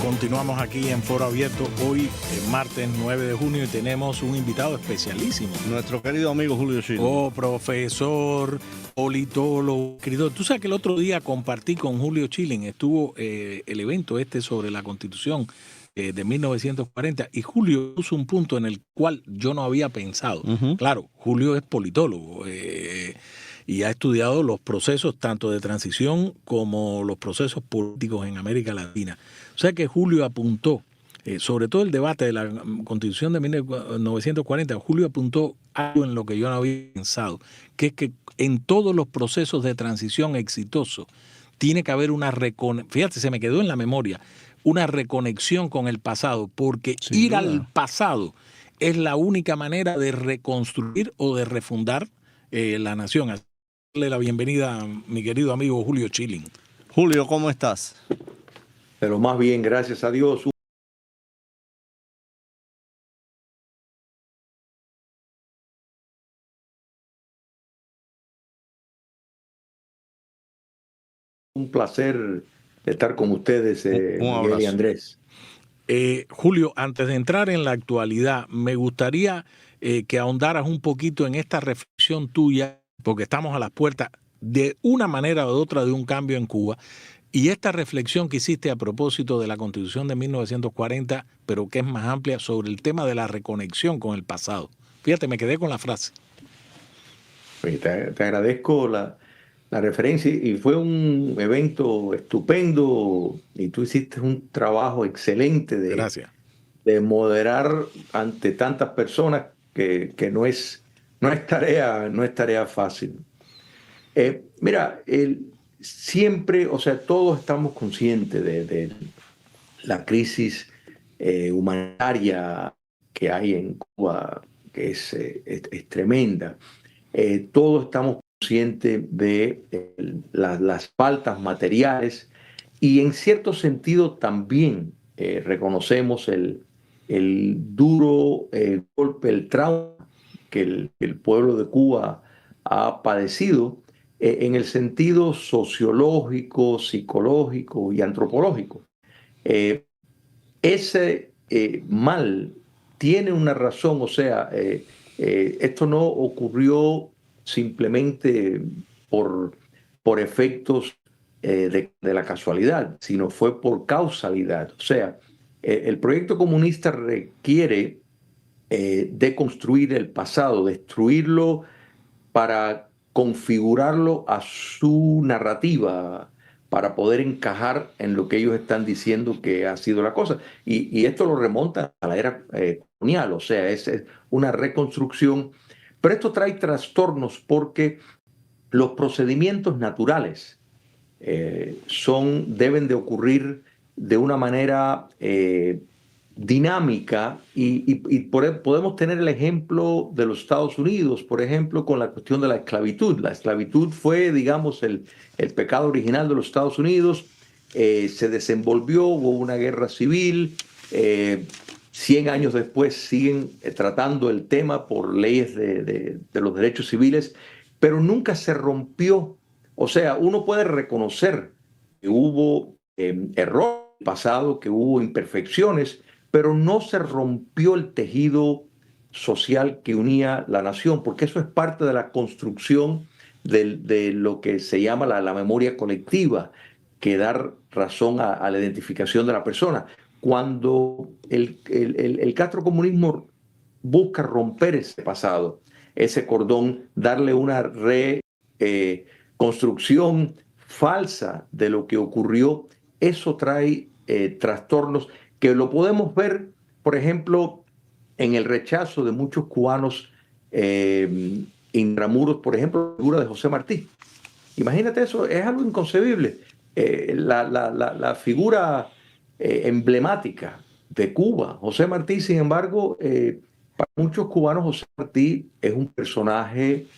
Continuamos aquí en Foro Abierto, hoy martes 9 de junio, y tenemos un invitado especialísimo. Nuestro querido amigo Julio Schilling. Oh, profesor, politólogo, escritor. Tú sabes que el otro día compartí con Julio Schilling, estuvo el evento sobre la Constitución de 1940, y Julio puso un punto en el cual yo no había pensado. Claro, Julio es politólogo y ha estudiado los procesos tanto de transición como los procesos políticos en América Latina. O sea que Julio apuntó, sobre todo el debate de la Constitución de 1940, Julio apuntó algo en lo que yo no había pensado, que es que en todos los procesos de transición exitosos tiene que haber una reconexión, fíjate, se me quedó en la memoria, una reconexión con el pasado, porque ir al pasado es la única manera de reconstruir o de refundar la nación. Así que darle la bienvenida a mi querido amigo Julio Schilling. Julio, ¿cómo estás? Pero más bien, gracias a Dios. Un placer estar con ustedes, Miguel y Andrés. Julio, antes de entrar en la actualidad, me gustaría que ahondaras un poquito en esta reflexión tuya, porque estamos a las puertas de una manera u otra de un cambio en Cuba, y esta reflexión que hiciste a propósito de la Constitución de 1940, pero que es más amplia, sobre el tema de la reconexión con el pasado. Fíjate, me quedé con la frase. Te agradezco la referencia, y fue un evento estupendo, y tú hiciste un trabajo excelente Gracias. de moderar ante tantas personas que no es tarea fácil. Mira, siempre, o sea, todos estamos conscientes de la crisis humanitaria que hay en Cuba, que es tremenda. Todos estamos conscientes de las faltas materiales, y en cierto sentido también reconocemos el duro golpe, el trauma que el pueblo de Cuba ha padecido en el sentido sociológico, psicológico y antropológico. Ese mal tiene una razón, o sea, esto no ocurrió simplemente por efectos de la casualidad, sino fue por causalidad. O sea, el proyecto comunista requiere deconstruir el pasado, destruirlo para configurarlo a su narrativa, para poder encajar en lo que ellos están diciendo que ha sido la cosa. Y esto lo remonta a la era colonial, o sea, es una reconstrucción. Pero esto trae trastornos porque los procedimientos naturales deben de ocurrir de una manera dinámica, podemos tener el ejemplo de los Estados Unidos, por ejemplo, con la cuestión de la esclavitud. La esclavitud fue, digamos, el pecado original de los Estados Unidos. Se desenvolvió, hubo una guerra civil. 100 años después siguen tratando el tema por leyes de los derechos civiles, pero nunca se rompió. O sea, uno puede reconocer que hubo errores en el pasado, que hubo imperfecciones, pero no se rompió el tejido social que unía la nación, porque eso es parte de la construcción de lo que se llama la memoria colectiva, que da razón a la identificación de la persona. Cuando el castrocomunismo busca romper ese pasado, ese cordón, darle una reconstrucción falsa de lo que ocurrió, eso trae trastornos que lo podemos ver, por ejemplo, en el rechazo de muchos cubanos intramuros, por ejemplo, la figura de José Martí. Imagínate eso, es algo inconcebible. La figura emblemática de Cuba, José Martí, sin embargo, para muchos cubanos José Martí es un personaje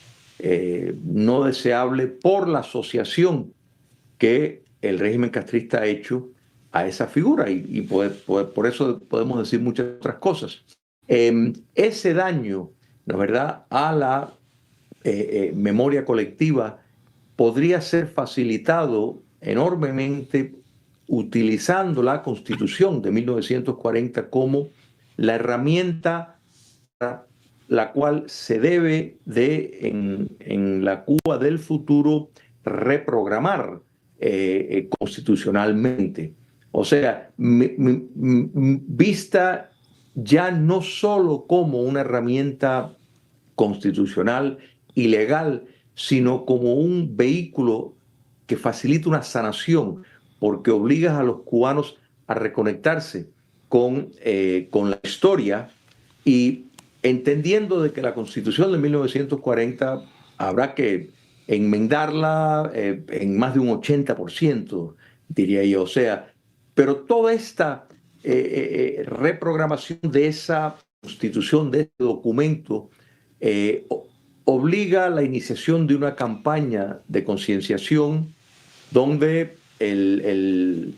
no deseable por la asociación que el régimen castrista ha hecho a esa figura, y por eso podemos decir muchas otras cosas. Ese daño, ¿no es verdad?, a la memoria colectiva podría ser facilitado enormemente utilizando la Constitución de 1940 como la herramienta la cual se debe en la Cuba del futuro reprogramar constitucionalmente. O sea, vista ya no solo como una herramienta constitucional y legal, sino como un vehículo que facilita una sanación, porque obliga a los cubanos a reconectarse con la historia y entendiendo de que la Constitución de 1940 habrá que enmendarla en más de un 80%, diría yo. O sea, pero toda esta reprogramación de esa Constitución, de este documento, eh, obliga a la iniciación de una campaña de concienciación donde el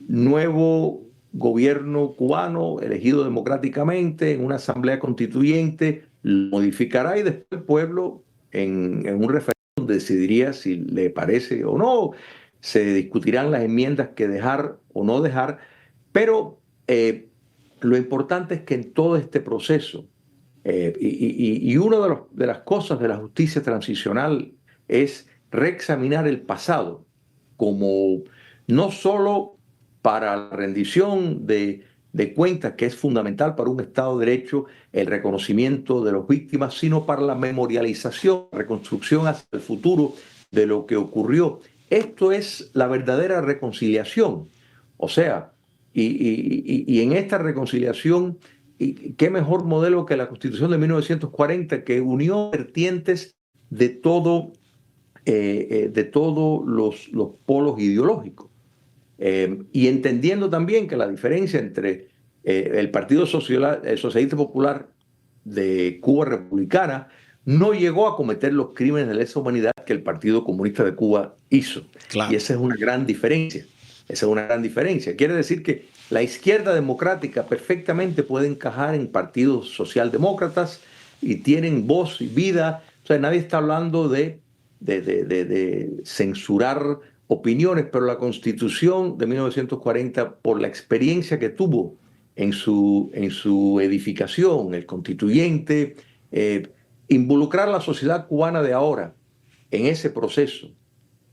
nuevo gobierno cubano, elegido democráticamente en una asamblea constituyente, lo modificará y después el pueblo en un referéndum decidiría si le parece o no. Se discutirán las enmiendas que dejar o no dejar, pero lo importante es que en todo este proceso, y una de las cosas de la justicia transicional es reexaminar el pasado como no solo para la rendición de cuentas, que es fundamental para un Estado de Derecho, el reconocimiento de las víctimas, sino para la memorialización, la reconstrucción hacia el futuro de lo que ocurrió. Esto es la verdadera reconciliación. O sea, y en esta reconciliación, qué mejor modelo que la Constitución de 1940, que unió vertientes de todo, de todos los polos ideológicos. Y entendiendo también que la diferencia entre el Partido Socialista Popular de Cuba Republicana no llegó a cometer los crímenes de lesa humanidad que el Partido Comunista de Cuba hizo. Claro. Y esa es una gran diferencia. Esa es una gran diferencia. Quiere decir que la izquierda democrática perfectamente puede encajar en partidos socialdemócratas y tienen voz y vida. O sea, nadie está hablando de censurar opiniones, pero la Constitución de 1940, por la experiencia que tuvo en su edificación, el constituyente, involucrar a la sociedad cubana de ahora en ese proceso,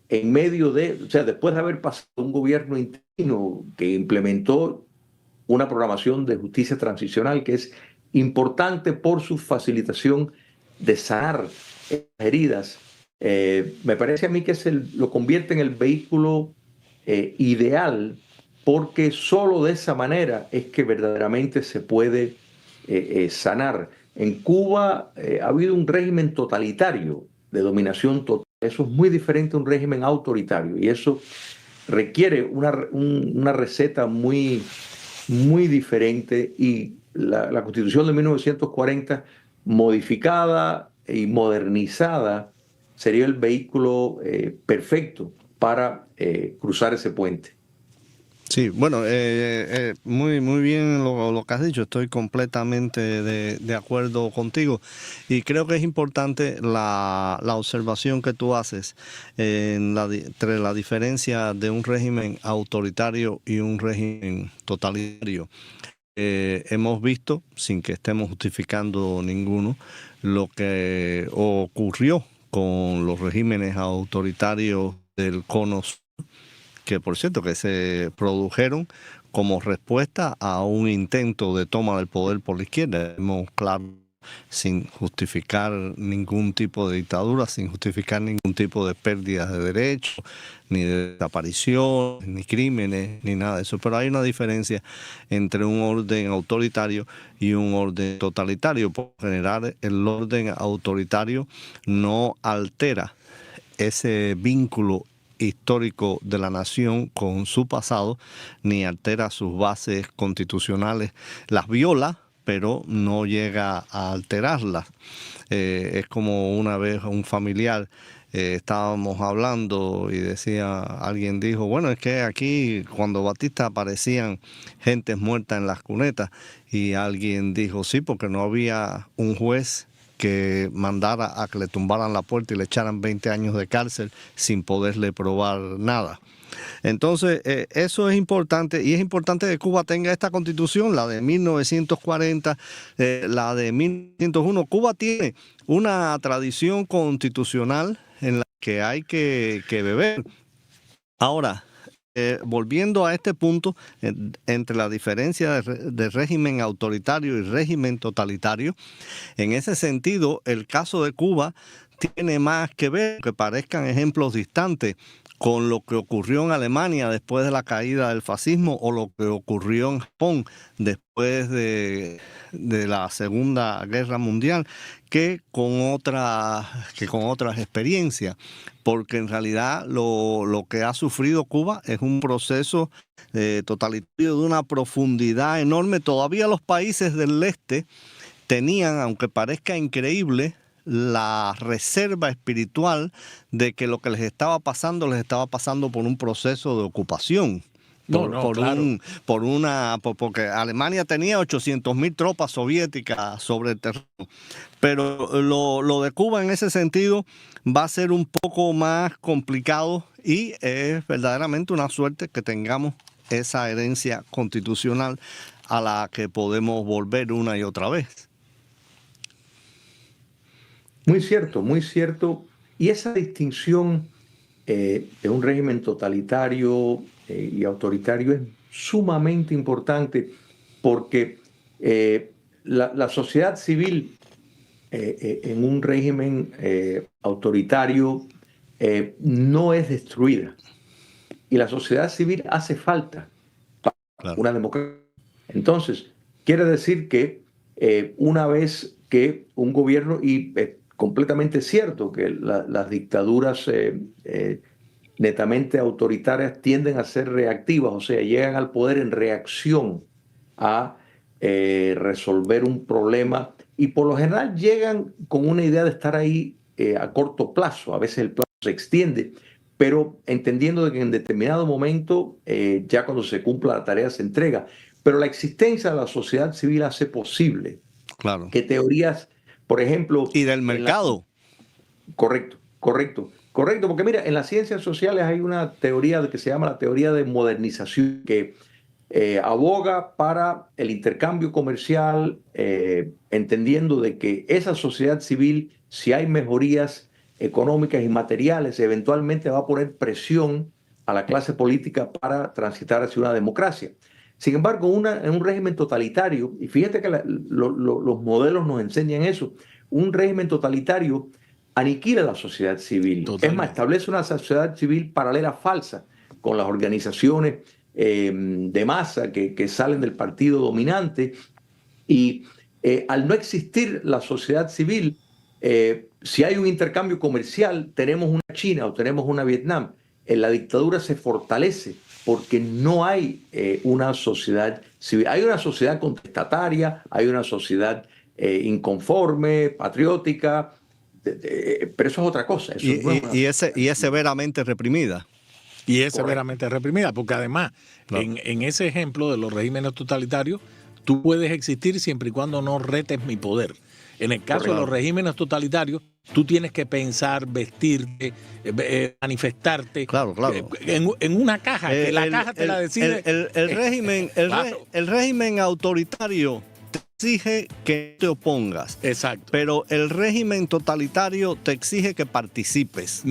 en medio de, o sea, después de haber pasado un gobierno interino que implementó una programación de justicia transicional que es importante por su facilitación de sanar heridas. Me parece a mí que lo convierte en el vehículo ideal, porque solo de esa manera es que verdaderamente se puede sanar. En Cuba ha habido un régimen totalitario, de dominación total. Eso es muy diferente a un régimen autoritario y eso requiere una receta muy, muy diferente, y la Constitución de 1940, modificada y modernizada, sería el vehículo perfecto para cruzar ese puente. Sí, bueno, muy, muy bien lo que has dicho, estoy completamente de acuerdo contigo y creo que es importante la observación que tú haces entre la diferencia de un régimen autoritario y un régimen totalitario. Hemos visto, sin que estemos justificando ninguno, lo que ocurrió con los regímenes autoritarios del Cono Sur, que por cierto que se produjeron como respuesta a un intento de toma del poder por la izquierda. Claro, sin justificar ningún tipo de dictadura, sin justificar ningún tipo de pérdida de derechos, ni de desaparición, ni crímenes, ni nada de eso. Pero hay una diferencia entre un orden autoritario y un orden totalitario. Por general, el orden autoritario no altera ese vínculo histórico de la nación con su pasado, ni altera sus bases constitucionales, las viola, pero no llega a alterarlas. Es como una vez un familiar, estábamos hablando y alguien dijo, bueno, es que aquí cuando Batista aparecían gentes muertas en las cunetas, y alguien dijo, sí, porque no había un juez que mandara a que le tumbaran la puerta y le echaran 20 años de cárcel sin poderle probar nada. Entonces, eso es importante, y es importante que Cuba tenga esta constitución, la de 1940, la de 1901. Cuba tiene una tradición constitucional en la que hay que beber. Ahora, volviendo a este punto, entre la diferencia de régimen autoritario y régimen totalitario, en ese sentido, el caso de Cuba tiene más que ver, que parezcan ejemplos distantes, con lo que ocurrió en Alemania después de la caída del fascismo o lo que ocurrió en Japón después de la Segunda Guerra Mundial, que con otras experiencias, porque en realidad lo que ha sufrido Cuba es un proceso totalitario de una profundidad enorme. Todavía los países del este tenían, aunque parezca increíble, la reserva espiritual de que lo que les estaba pasando por un proceso de ocupación. Porque Alemania tenía 800.000 tropas soviéticas sobre el terreno. Pero lo de Cuba en ese sentido va a ser un poco más complicado, y es verdaderamente una suerte que tengamos esa herencia constitucional a la que podemos volver una y otra vez. Muy cierto, muy cierto. Y esa distinción de un régimen totalitario y autoritario es sumamente importante, porque la sociedad civil en un régimen autoritario no es destruida. Y la sociedad civil hace falta para una democracia. Entonces, quiere decir que una vez que un gobierno, y completamente cierto que las dictaduras netamente autoritarias tienden a ser reactivas, o sea, llegan al poder en reacción a resolver un problema, y por lo general llegan con una idea de estar ahí a corto plazo. A veces el plazo se extiende, pero entendiendo de que en determinado momento, ya cuando se cumpla la tarea, se entrega. Pero la existencia de la sociedad civil hace posible que teorías, por ejemplo... Y del mercado. Correcto, porque mira, en las ciencias sociales hay una teoría que se llama la teoría de modernización, que aboga para el intercambio comercial, entendiendo de que esa sociedad civil, si hay mejorías económicas y materiales, eventualmente va a poner presión a la clase política para transitar hacia una democracia. Sin embargo, en un régimen totalitario, y fíjate que los modelos nos enseñan eso, un régimen totalitario aniquila la sociedad civil. Totalmente. Es más, establece una sociedad civil paralela falsa con las organizaciones de masa que salen del partido dominante, y al no existir la sociedad civil, si hay un intercambio comercial, tenemos una China o tenemos una Vietnam, la dictadura se fortalece porque no hay una sociedad civil. Hay una sociedad contestataria, hay una sociedad inconforme, patriótica, pero eso es otra cosa. Eso y es severamente reprimida. Y es severamente reprimida, porque además, en ese ejemplo de los regímenes totalitarios, tú puedes existir siempre y cuando no retes mi poder. En el caso de los regímenes totalitarios, tú tienes que pensar, vestirte, manifestarte. Claro. En una caja, que la caja te la decide. El régimen autoritario te exige que te opongas. Exacto. Pero el régimen totalitario te exige que participes.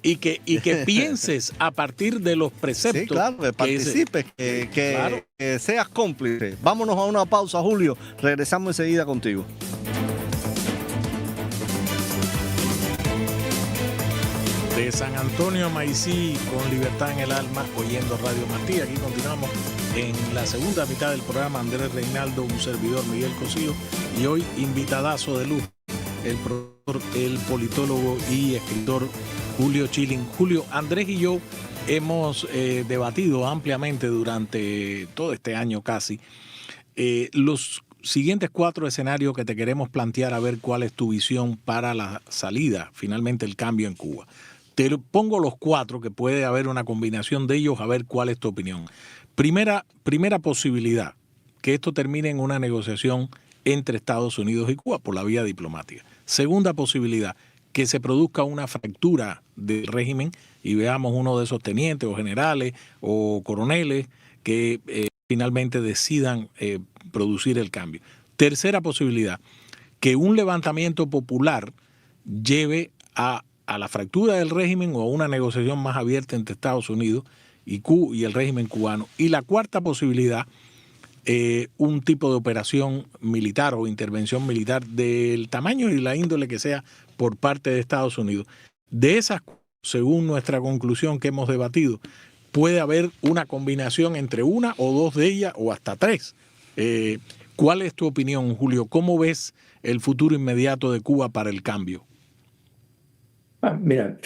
Y que pienses a partir de los preceptos. Sí, claro, que participes, que seas cómplice. Vámonos a una pausa, Julio. Regresamos enseguida contigo. De San Antonio a Maicí, con libertad en el alma, oyendo Radio Martí. Aquí continuamos en la segunda mitad del programa. Andrés Reinaldo, un servidor, Miguel Cosío, y hoy invitadazo de lujo, el profesor, el politólogo y escritor Julio Schilling. Julio, Andrés y yo hemos debatido ampliamente durante todo este año casi los siguientes 4 escenarios que te queremos plantear, a ver cuál es tu visión para la salida, finalmente el cambio en Cuba. Te pongo los 4, que puede haber una combinación de ellos, a ver cuál es tu opinión. Primera posibilidad, que esto termine en una negociación entre Estados Unidos y Cuba por la vía diplomática. Segunda posibilidad, que se produzca una fractura del régimen y veamos uno de esos tenientes o generales o coroneles que finalmente decidan producir el cambio. Tercera posibilidad, que un levantamiento popular lleve a la fractura del régimen o a una negociación más abierta entre Estados Unidos y el régimen cubano. Y la cuarta posibilidad, un tipo de operación militar o intervención militar del tamaño y la índole que sea por parte de Estados Unidos. De esas, según nuestra conclusión que hemos debatido, puede haber una combinación entre una o dos de ellas o hasta tres. ¿Cuál es tu opinión, Julio? ¿Cómo ves el futuro inmediato de Cuba para el cambio? Mira,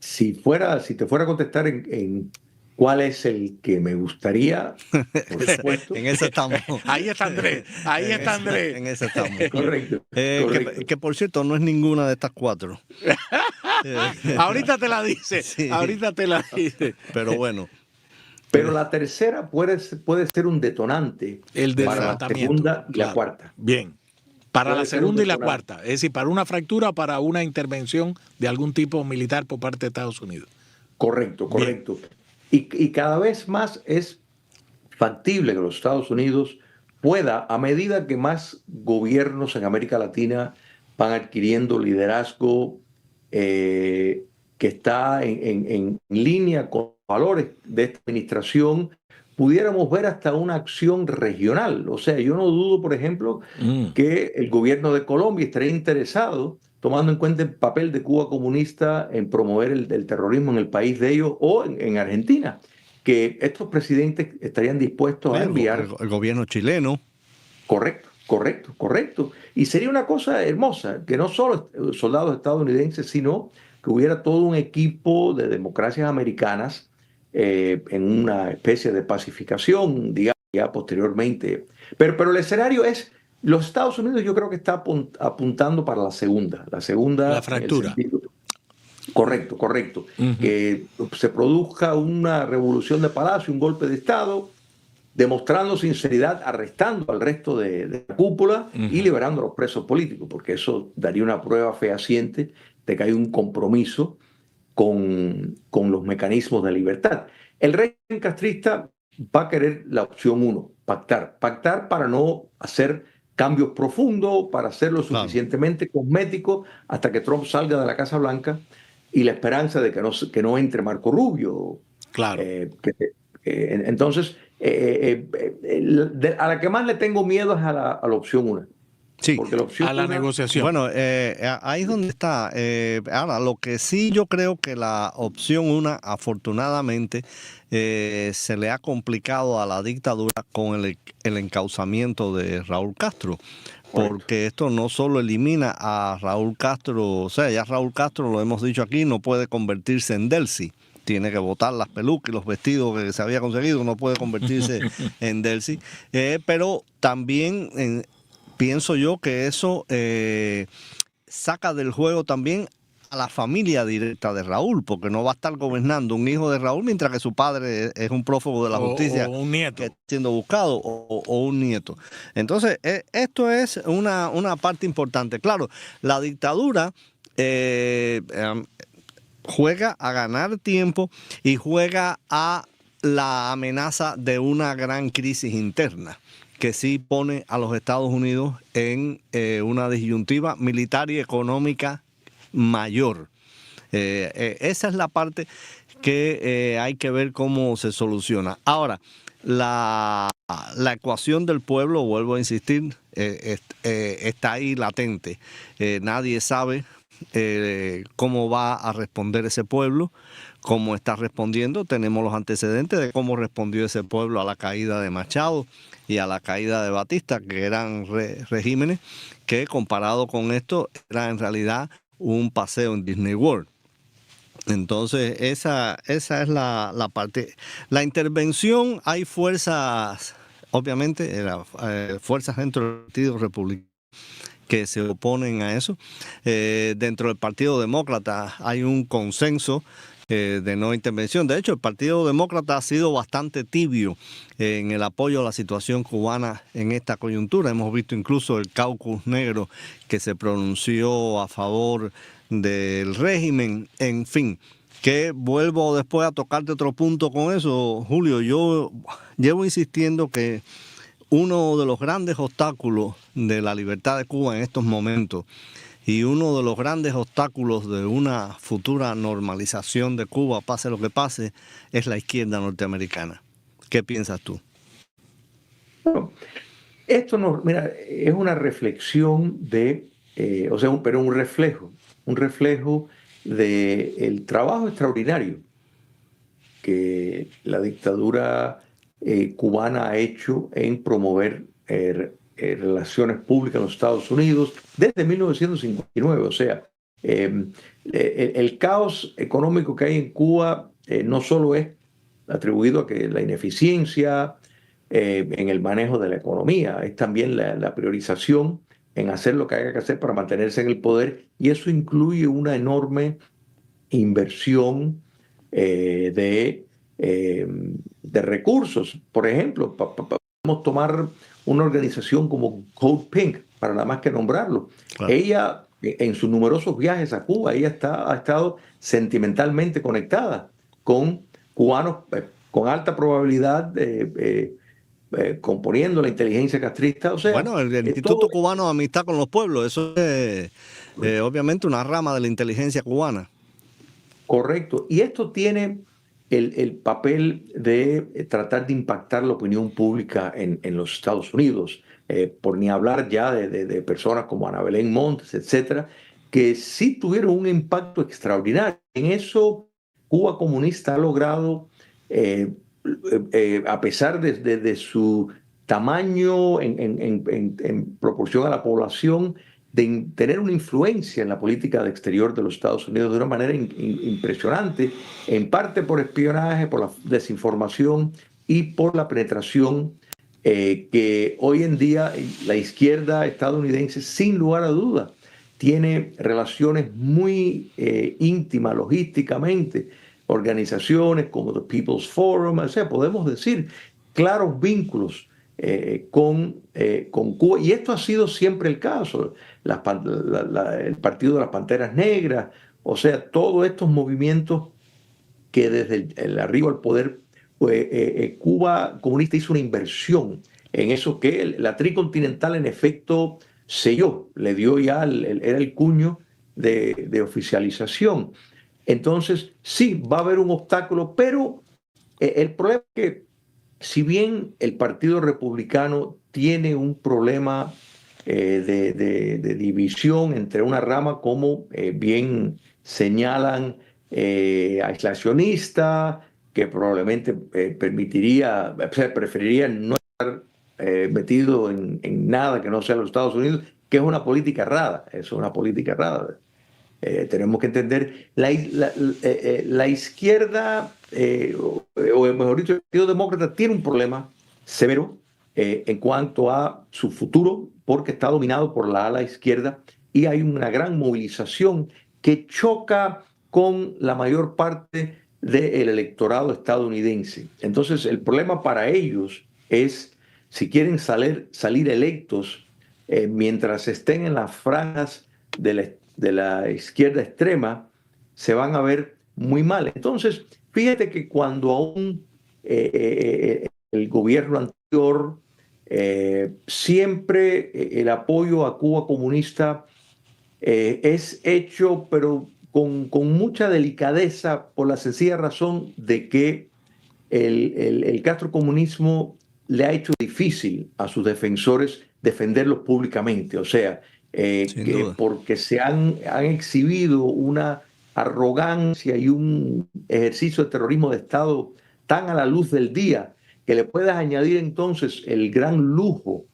si te fuera a contestar en cuál es el que me gustaría, por supuesto. En ese estamos. Ahí está Andrés, ahí está Andrés. En ese estamos. Correcto. Que por cierto, no es ninguna de estas cuatro. Ahorita te la dice, Sí. ahorita te la dice. Pero bueno. Pero la tercera puede ser un detonante El del para la levantamiento, segunda y claro. la cuarta. Bien. Para Puede la ser segunda un y la detonante. cuarta. Es decir, para una fractura o para una intervención de algún tipo militar por parte de Estados Unidos. Correcto, correcto. Y cada vez más es factible que los Estados Unidos pueda, a medida que más gobiernos en América Latina van adquiriendo liderazgo que está en línea con los valores de esta administración, pudiéramos ver hasta una acción regional. O sea, yo no dudo, por ejemplo, que el gobierno de Colombia estaría interesado, tomando en cuenta el papel de Cuba comunista en promover el terrorismo en el país de ellos, o en Argentina, que estos presidentes estarían dispuestos a enviar. El gobierno chileno. Correcto, correcto, correcto. Y sería una cosa hermosa, que no solo soldados estadounidenses, sino que hubiera todo un equipo de democracias americanas en una especie de pacificación, digamos, ya posteriormente. Pero el escenario es, los Estados Unidos yo creo que está apuntando para la segunda. La fractura. Correcto, correcto. Que se produzca una revolución de palacio, un golpe de Estado, demostrando sinceridad, arrestando al resto de la cúpula y liberando a los presos políticos, porque eso daría una prueba fehaciente de que hay un compromiso con los mecanismos de libertad. El régimen castrista va a querer la opción 1, pactar para no hacer cambios profundos, para hacerlo suficientemente cosmético hasta que Trump salga de la Casa Blanca, y la esperanza de que no entre Marco Rubio. Claro. Entonces, a la que más le tengo miedo es a la opción 1. Sí, porque la opción a la negociación. Bueno, ahí es donde está. Ahora, lo que sí yo creo que la opción 1, afortunadamente, se le ha complicado a la dictadura con el encauzamiento de Raúl Castro. Porque esto no solo elimina a Raúl Castro, o sea, ya Raúl Castro, lo hemos dicho aquí, no puede convertirse en Delcy. Tiene que botar las pelucas y los vestidos que se había conseguido, no puede convertirse en Delcy. Pero también pienso yo que eso saca del juego también a la familia directa de Raúl, porque no va a estar gobernando un hijo de Raúl mientras que su padre es un prófugo de la justicia, o un nieto que está siendo buscado, o un nieto. Entonces, esto es una parte importante. Claro, la dictadura juega a ganar tiempo y juega a la amenaza de una gran crisis interna, que sí pone a los Estados Unidos en una disyuntiva militar y económica mayor. Esa es la parte que hay que ver cómo se soluciona. Ahora, la ecuación del pueblo, vuelvo a insistir, está ahí latente. Nadie sabe cómo va a responder ese pueblo, cómo está respondiendo. Tenemos los antecedentes de cómo respondió ese pueblo a la caída de Machado y a la caída de Batista, que eran regímenes que, comparado con esto, era en realidad un paseo en Disney World. Entonces, esa es la parte. La intervención, hay fuerzas, obviamente, fuerzas dentro del Partido Republicano que se oponen a eso. Dentro del Partido Demócrata hay un consenso de no intervención. De hecho, el Partido Demócrata ha sido bastante tibio en el apoyo a la situación cubana en esta coyuntura. Hemos visto incluso el caucus negro que se pronunció a favor del régimen. En fin, que vuelvo después a tocarte otro punto con eso, Julio. Yo llevo insistiendo que uno de los grandes obstáculos de la libertad de Cuba en estos momentos y uno de los grandes obstáculos de una futura normalización de Cuba, pase lo que pase, es la izquierda norteamericana. ¿Qué piensas tú? Bueno, esto no, mira, es una reflexión de, pero un reflejo del trabajo extraordinario que la dictadura cubana ha hecho en promover relaciones públicas en los Estados Unidos desde 1959. O sea, el caos económico que hay en Cuba no solo es atribuido a que la ineficiencia en el manejo de la economía, es también la priorización en hacer lo que haya que hacer para mantenerse en el poder, y eso incluye una enorme inversión de recursos. Por ejemplo, podemos tomar una organización como Code Pink, para nada más que nombrarlo. Claro. Ella, en sus numerosos viajes a Cuba, ella ha estado sentimentalmente conectada con cubanos con alta probabilidad componiendo la inteligencia castrista. O sea, bueno, el Instituto Cubano de Amistad con los Pueblos, eso es obviamente una rama de la inteligencia cubana. Correcto. Y esto tiene el papel de tratar de impactar la opinión pública en los Estados Unidos, por ni hablar ya de personas como Ana Belén Montes, etcétera, que sí tuvieron un impacto extraordinario. En eso, Cuba comunista ha logrado, a pesar de su tamaño en proporción a la población, de tener una influencia en la política de exterior de los Estados Unidos de una manera impresionante, en parte por espionaje, por la desinformación y por la penetración que hoy en día la izquierda estadounidense, sin lugar a duda, tiene relaciones muy íntimas logísticamente, organizaciones como The People's Forum, o sea, podemos decir claros vínculos con Cuba, y esto ha sido siempre el caso. El Partido de las Panteras Negras, o sea, todos estos movimientos que desde el arribo al poder, Cuba comunista hizo una inversión en eso que la tricontinental en efecto selló, le dio ya, era el cuño de oficialización. Entonces, sí, va a haber un obstáculo, pero el problema es que si bien el Partido Republicano tiene un problema de división entre una rama, como bien señalan, aislacionista, que probablemente preferiría no estar metido en nada que no sea los Estados Unidos, que es una política errada, es una política errada. Tenemos que entender, la izquierda, o mejor dicho, el Partido Demócrata tiene un problema severo en cuanto a su futuro, porque está dominado por la ala izquierda y hay una gran movilización que choca con la mayor parte del electorado estadounidense. Entonces, el problema para ellos es, si quieren salir electos mientras estén en las franjas de la izquierda extrema, se van a ver muy mal. Entonces, fíjate que cuando aún el gobierno anterior, siempre el apoyo a Cuba comunista es hecho, pero con mucha delicadeza, por la sencilla razón de que el castrocomunismo le ha hecho difícil a sus defensores defenderlos públicamente. O sea, porque se han exhibido una arrogancia y un ejercicio de terrorismo de Estado tan a la luz del día, que le puedas añadir entonces el gran lujo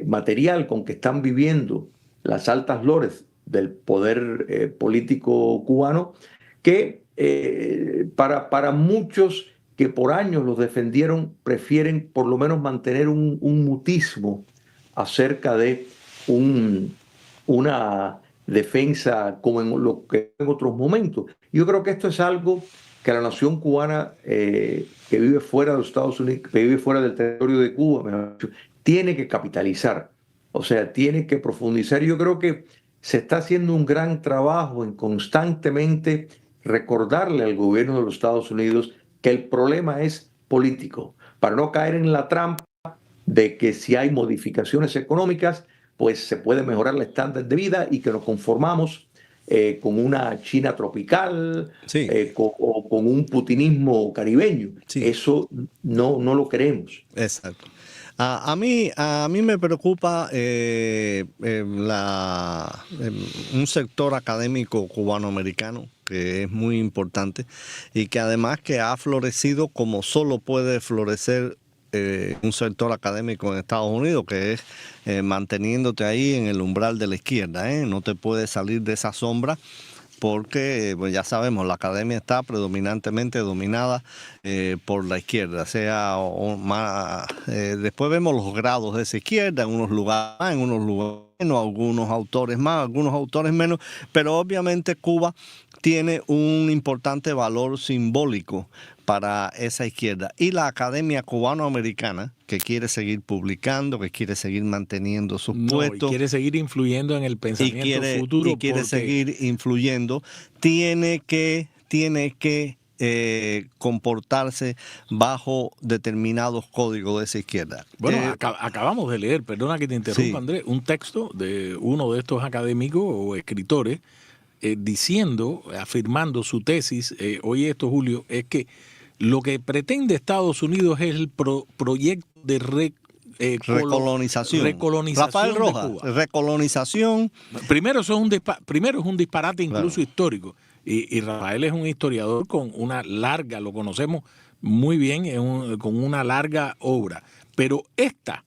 material con que están viviendo las altas lores del poder político cubano, que para muchos que por años los defendieron, prefieren por lo menos mantener un mutismo acerca de una defensa como en lo que en otros momentos. Yo creo que esto es algo que la nación cubana que vive fuera de los Estados Unidos, que vive fuera del territorio de Cuba, mejor dicho, tiene que capitalizar, o sea, tiene que profundizar. Yo creo que se está haciendo un gran trabajo en constantemente recordarle al gobierno de los Estados Unidos que el problema es político, para no caer en la trampa de que si hay modificaciones económicas, pues se puede mejorar el estándar de vida y que nos conformamos con una China tropical Sí, o con un putinismo caribeño. sí, Eso no lo queremos. exacto. A mí me preocupa un sector académico cubanoamericano que es muy importante y que además que ha florecido como solo puede florecer un sector académico en Estados Unidos, que es manteniéndote ahí en el umbral de la izquierda, ¿eh? No te puedes salir de esa sombra porque pues ya sabemos, la academia está predominantemente dominada por la izquierda, después vemos los grados de esa izquierda, en unos lugares más, en unos lugares menos, algunos autores más, algunos autores menos, pero obviamente Cuba tiene un importante valor simbólico para esa izquierda. Y la Academia Cubanoamericana, que quiere seguir publicando, que quiere seguir manteniendo sus puestos. Y quiere seguir influyendo en el pensamiento futuro. Y quiere seguir influyendo, tiene que comportarse bajo determinados códigos de esa izquierda. Bueno, acabamos de leer, perdona que te interrumpa, sí, Andrés, un texto de uno de estos académicos o escritores afirmando su tesis, oye esto, Julio, es que lo que pretende Estados Unidos es el proyecto de recolonización. Rafael Rojas, recolonización. Primero, eso es un disparate incluso, claro, histórico. Y Rafael es un historiador con una larga, lo conocemos muy bien, con una larga obra. Pero esta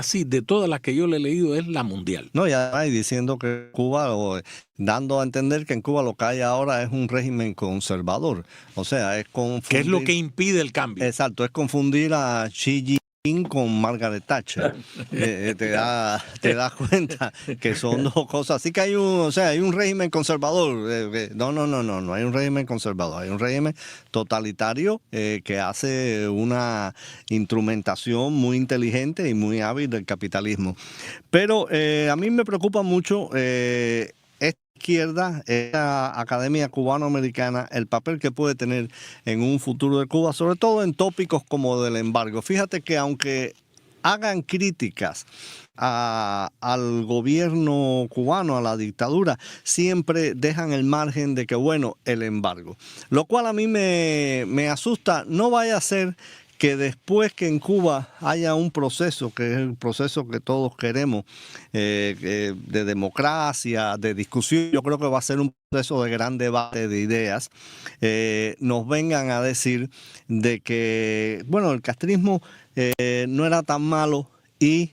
sí, de todas las que yo le he leído, es la mundial. No, ya hay diciendo que Cuba, dando a entender que en Cuba lo que hay ahora es un régimen conservador. O sea, es confundir. ¿Qué es lo que impide el cambio? Exacto, es confundir a Xi Jinping con Margaret Thatcher. Te das cuenta que son dos cosas. Así que hay un régimen conservador. No hay un régimen conservador. Hay un régimen totalitario que hace una instrumentación muy inteligente y muy hábil del capitalismo. Pero a mí me preocupa mucho izquierda, la Academia Cubanoamericana, el papel que puede tener en un futuro de Cuba, sobre todo en tópicos como del embargo. Fíjate que aunque hagan críticas al gobierno cubano, a la dictadura, siempre dejan el margen de que, bueno, el embargo. Lo cual a mí me asusta. No vaya a ser que después que en Cuba haya un proceso, que es el proceso que todos queremos, de democracia, de discusión, yo creo que va a ser un proceso de gran debate de ideas, nos vengan a decir de que, bueno, el castrismo no era tan malo y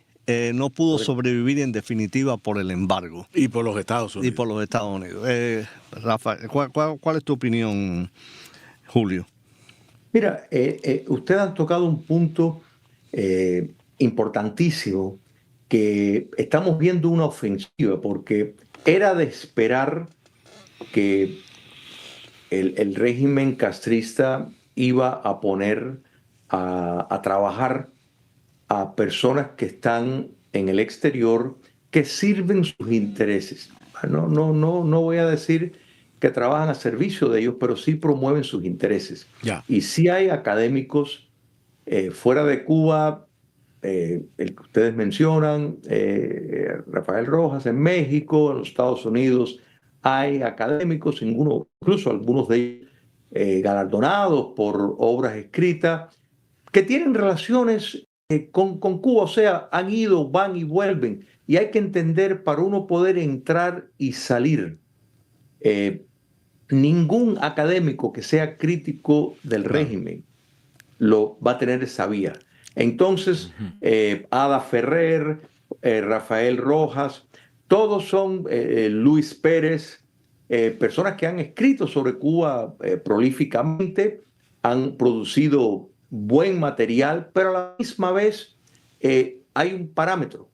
no pudo sobrevivir en definitiva por el embargo. Y por los Estados Unidos. Rafael, ¿cuál es tu opinión, Julio? Mira, ustedes han tocado un punto importantísimo, que estamos viendo una ofensiva, porque era de esperar que el régimen castrista iba a poner a trabajar a personas que están en el exterior, que sirven sus intereses. No voy a decir que trabajan a servicio de ellos, pero sí promueven sus intereses. Ya. Y sí hay académicos fuera de Cuba, el que ustedes mencionan, Rafael Rojas en México, en los Estados Unidos, hay académicos, incluso algunos de ellos galardonados por obras escritas, que tienen relaciones con Cuba, o sea, han ido, van y vuelven. Y hay que entender, para uno poder entrar y salir, ningún académico que sea crítico del régimen lo va a tener esa vía. Entonces, Ada Ferrer, Rafael Rojas, todos son Luis Pérez, personas que han escrito sobre Cuba prolíficamente, han producido buen material, pero a la misma vez hay un parámetro,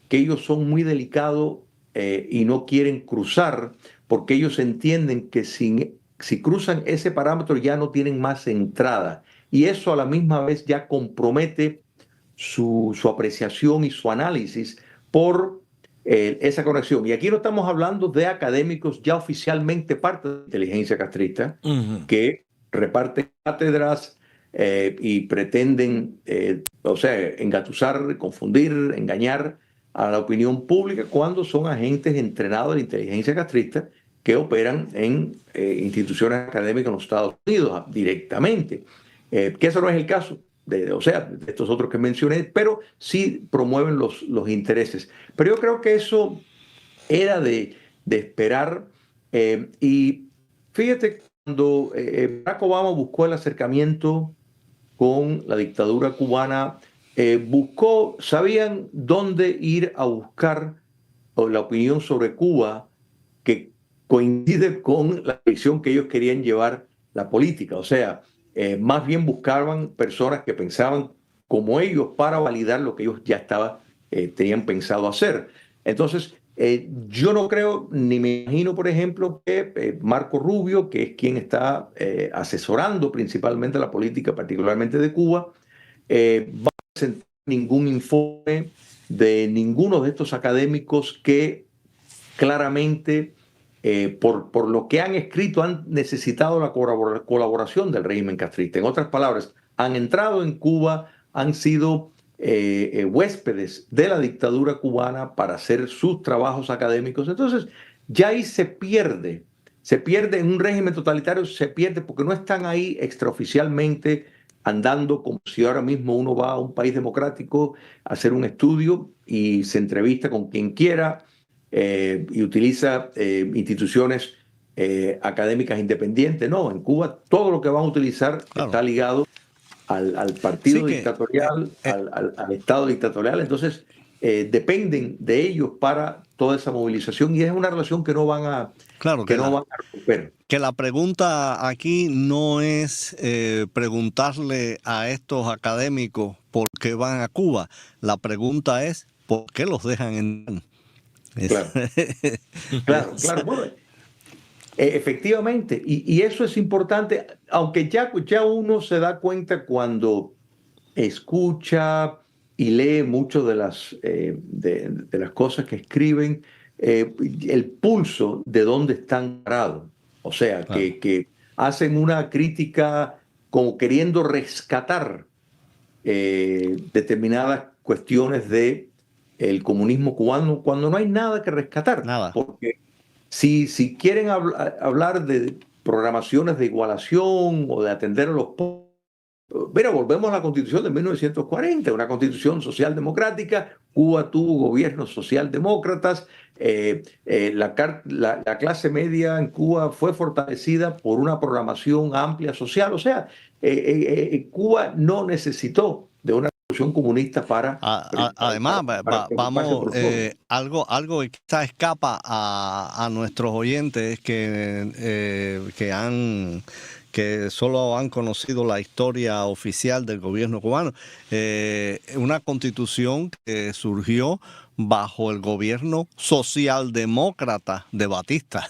que ellos son muy delicados y no quieren cruzar porque ellos entienden que si cruzan ese parámetro ya no tienen más entrada. Y eso a la misma vez ya compromete su apreciación y su análisis por esa conexión. Y aquí no estamos hablando de académicos ya oficialmente parte de la inteligencia castrista, que reparten cátedras y pretenden, o sea, engatusar, confundir, engañar a la opinión pública cuando son agentes entrenados de la inteligencia castrista que operan en instituciones académicas en los Estados Unidos directamente. Que eso no es el caso o sea, de estos otros que mencioné, pero sí promueven los intereses. Pero yo creo que eso era de esperar. Y fíjate, cuando Barack Obama buscó el acercamiento con la dictadura cubana, sabían dónde ir a buscar la opinión sobre Cuba que coincide con la visión que ellos querían llevar la política. O sea, más bien buscaban personas que pensaban como ellos para validar lo que ellos ya tenían pensado hacer. Entonces, yo no creo, ni me imagino, por ejemplo, que Marco Rubio, que es quien está asesorando principalmente la política, particularmente de Cuba, va a presentar ningún informe de ninguno de estos académicos que claramente, por lo que han escrito, han necesitado la colaboración del régimen castrista. En otras palabras, han entrado en Cuba, han sido huéspedes de la dictadura cubana para hacer sus trabajos académicos. Entonces, ya ahí se pierde en un régimen totalitario, se pierde porque no están ahí extraoficialmente andando como si ahora mismo uno va a un país democrático a hacer un estudio y se entrevista con quien quiera y utiliza instituciones académicas independientes. No, en Cuba todo lo que van a utilizar está ligado al partido dictatorial, al Estado dictatorial. Entonces, dependen de ellos para toda esa movilización y es una relación que no van a, Claro, que no van a romper. Que la pregunta aquí no es preguntarle a estos académicos por qué van a Cuba. La pregunta es ¿por qué los dejan entrar? Claro. Bueno, efectivamente, y eso es importante, aunque ya uno se da cuenta cuando escucha y lee mucho de las cosas que escriben, el pulso de dónde están parados. O sea, que hacen una crítica como queriendo rescatar determinadas cuestiones de el comunismo cubano cuando no hay nada que rescatar. Nada. Porque si quieren hablar de programaciones de igualación o de atender a los pobres, mira, volvemos a la Constitución de 1940, una Constitución socialdemocrática. Cuba tuvo gobiernos socialdemócratas. La clase media en Cuba fue fortalecida por una programación amplia social. O sea, Cuba no necesitó de una revolución comunista para... Además, vamos, algo que quizás escapa a nuestros oyentes que solo han conocido la historia oficial del gobierno cubano. Una constitución que surgió bajo el gobierno socialdemócrata de Batista.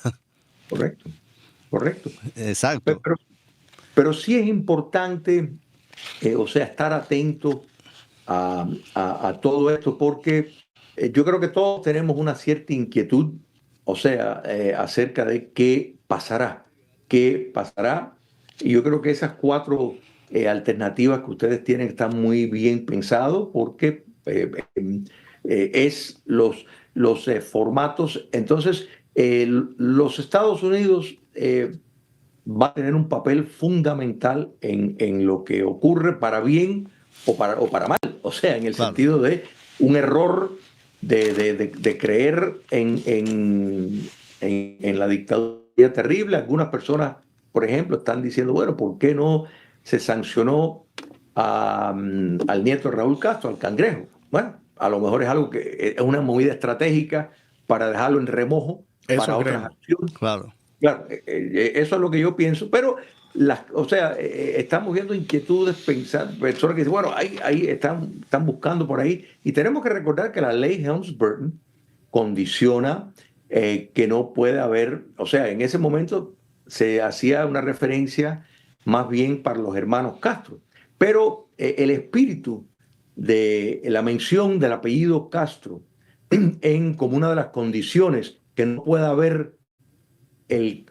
Correcto. Exacto. Pero sí es importante, o sea, estar atento a todo esto, porque yo creo que todos tenemos una cierta inquietud, o sea, acerca de qué pasará. Y yo creo que esas cuatro alternativas que ustedes tienen están muy bien pensados porque es los formatos. Entonces, los Estados Unidos va a tener un papel fundamental en lo que ocurre para bien o para mal. O sea, en el sentido de un error de creer en la dictadura terrible. Algunas personas, por ejemplo, están diciendo, bueno, ¿por qué no se sancionó al nieto de Raúl Castro, al Cangrejo? Bueno, a lo mejor es algo que es una movida estratégica para dejarlo en remojo para otras acciones. Claro, eso es lo que yo pienso, pero estamos viendo inquietudes, personas que dicen, bueno, ahí están buscando por ahí, y tenemos que recordar que la ley Helms-Burton, condiciona que no puede haber, o sea, en ese momento se hacía una referencia más bien para los hermanos Castro, pero el espíritu de la mención del apellido Castro como una de las condiciones que no pueda haber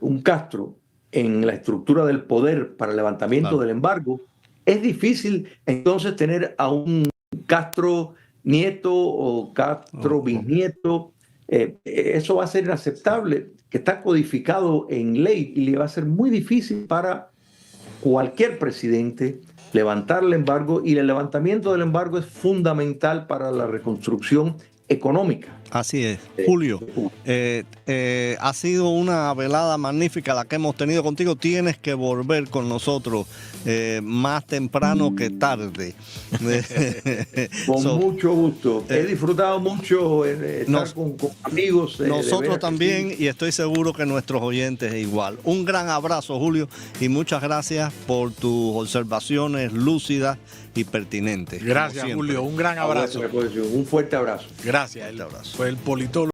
un Castro en la estructura del poder para el levantamiento del embargo, es difícil entonces tener a un Castro nieto o Castro bisnieto. Eso va a ser inaceptable, que está codificado en ley, y le va a ser muy difícil para cualquier presidente levantar el embargo, y el levantamiento del embargo es fundamental para la reconstrucción económica. Así es. Julio, ha sido una velada magnífica la que hemos tenido contigo. Tienes que volver con nosotros más temprano que tarde. Con mucho gusto. He disfrutado mucho estar con amigos. Nosotros también, y estoy seguro que nuestros oyentes igual. Un gran abrazo, Julio, y muchas gracias por tus observaciones lúcidas y pertinentes. Gracias, Julio. Un gran abrazo. Un fuerte abrazo. Gracias. Fue el politólogo.